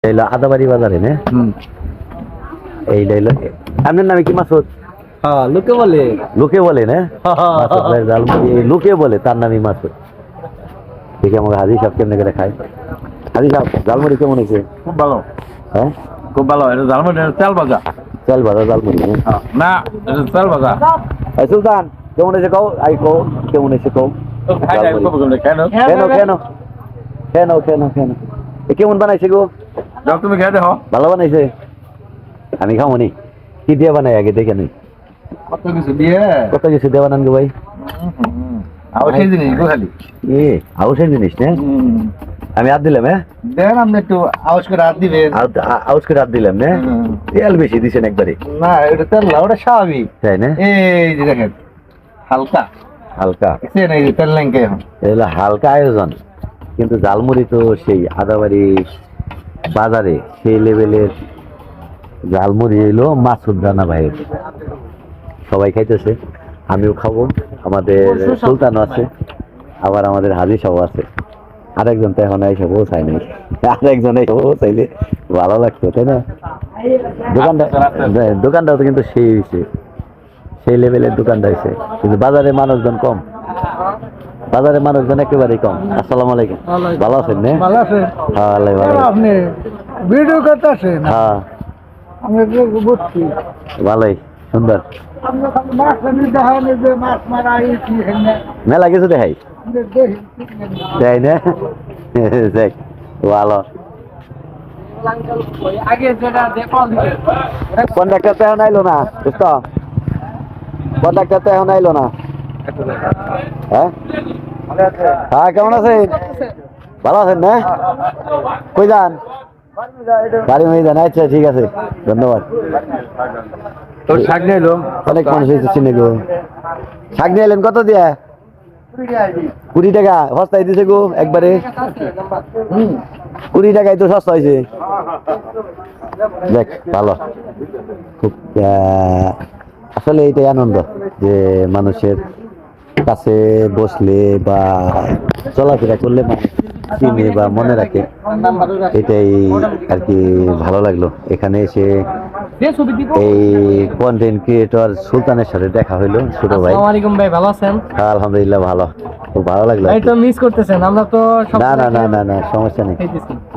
এইলো আদাবাড়ি বাজারে না? এইটা হইলো আপনার নামে কি মাসুদ? হ্যাঁ, লোকে বলে। লোকে বলে না? মাসুদ ভাই জালমুড়ি লোকে বলে, তার নামই মাসুদ। দেখি আমাকে হাজি সাহেব কেমনে করে খায়। হাজি সাহেব জালমুড়ি কেমন হয়েছে? খুব ভালো, হ্যাঁ খুব ভালো। এটা জালমুড়ি, এটা তেল ভাজা। চাল ভাজা জালমুড়ি না, এটা তেল ভাজা। এই সুলতান কেমন হয়েছে কও? আই কও কেমন হয়েছে কও? কেন? কেন কেন কেন কেন কেন এ কেমন বানাইছে গো? যাও তুমি খেয়ে দেখো। ভালো বানাইছে? আমি খাবো নি। কি দিয়ে বানাই আগে দেখে নি। কত কিছু দিয়ে। কত কিছু দিয়ে বানান গো ভাই? আবার সেই জিনিস খালি। এ আউসের জিনিস না? আমি হাত দিলাম হ্যাঁ? দেন আপনি একটু আওয়াজ করে হাত দিবেন। আউস করে হাত দিলাম না? তেল বেশি দিছেন একবারে। না, এটা তেল না, ওটা স্বাভাবিক। তাই না? এই যে দেখেন, হালকা হালকা দেখছেন, এই যে তেল লেঙ্কে এখন। এগুলো হালকা আয়োজন, কিন্তু জালমুড়ি তো সেই আদাবাড়ি বাজারে সেই লেভেলের জালমুড়ি এলো মাসুদ রানা ভাইয়ের। সবাই খাইতেছে, আমিও খাবো, আমাদের সুলতানও আছে, আবার আমাদের হাজি সাহেব আছে। আরেকজন তো এখন এসে পৌঁছায় নাই, আরেকজন এসে পৌঁছাইলে ভালো লাগতো তাই না? দোকানটাও তো কিন্তু সেই হয়েছে, সেই লেভেলের দোকানটা হয়েছে, কিন্তু বাজারে মানুষজন কম। বাজারে মানুষজন একেবারেই কম। আসসালামু আলাইকুম, ভালো আছেন না? ভালো আছে? হ্যাঁ আল্লাহ ভালো। আপনি ভিডিও করতেছেন? হ্যাঁ আমি বুঝছি। ভালোই, সুন্দর। মেলা কিছু দেখাই তাই না? দেখ ভালো। কন্ডাক্টর তো এখন আইলো না, বুঝতো? কন্ডাক্টর তো এখন আইলো না। হ্যাঁ হ্যাঁ, কেমন আছেন? ভালো আছেন না? কই যান? বাড়ি মেয়ে যান? আচ্ছা ঠিক আছে, ধন্যবাদ। তোর শাক নিয়ে এলো। অনেক মানুষ হয়েছে চিনে গো। শাক নিয়ে এলেন কত দিয়া? 20 টাকা সস্তায় দিছে গো একবারে। 20 টাকায় তো সস্তা হয়েছে। দেখ ভালো, খুব আসলে এইটাই আনন্দ যে মানুষের কাছে বসলে বা চলাফেরা করলে মানুষ চিনে বা মনে রাখে, এটাই আর কি ভালো লাগলো। এখানে এসে এই কন্টেন্ট ক্রিয়েটর সুলতানের সাথে দেখা হইলো, ছোট ভাই। আসসালামু আলাইকুম ভাই, ভালো আছেন? আলহামদুলিল্লাহ ভালো, খুব ভালো লাগলো। ভাই তো মিস করতেছেন, আমরা তো না না না না না সমস্যা নেই।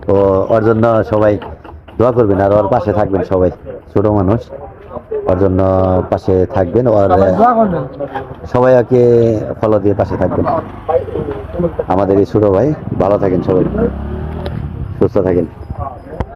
তো ওর জন্য সবাই দোয়া করবেন আর ওর পাশে থাকবেন সবাই। ছোট মানুষ, ওর জন্য পাশে থাকবেন, ওর সবাই ওকে ফলো দিয়ে পাশে থাকবেন। আমাদের এই ছোট ভাই, ভালো থাকেন সবাই, সুস্থ থাকেন।